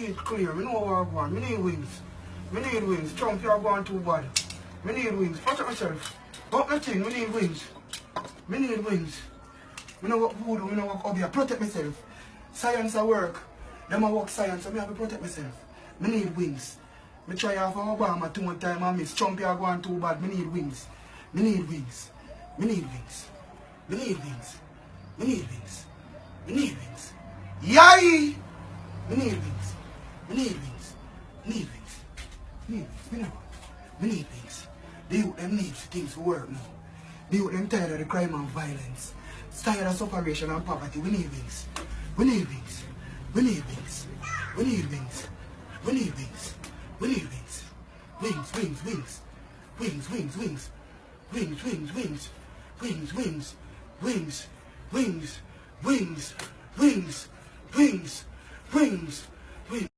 It's clear. Me know what I want. Me need wings. Me need wings. Trump, you're going too bad. Me need wings. Watch out myself. But nothing. Me need wings. Me need wings. Me know what voodoo. Me know what Obeah. Protect myself. Science at work. Them a work science. So me have to protect myself. Me need wings. Me try off Obama too much time and miss. Trump, you're going too bad. Me need wings. Me need wings. Me need wings. Me need wings. Me need wings. Me need wings. Yay! Me need wings. Me need wings. Me need wings. Me need wings. Me know. Me need wings. The youth them need things to work now. The youth them tired of the crime and violence. Tired of separation and poverty. We need wings. We need wings. We need wings. We need wings. We need wings. We need wings. Wings, wings, wings. Wings, wings, wings. Wings, wings, wings. Wings, wings. Wings. Wings. Wings. Wings. Wings. Wings. Wings.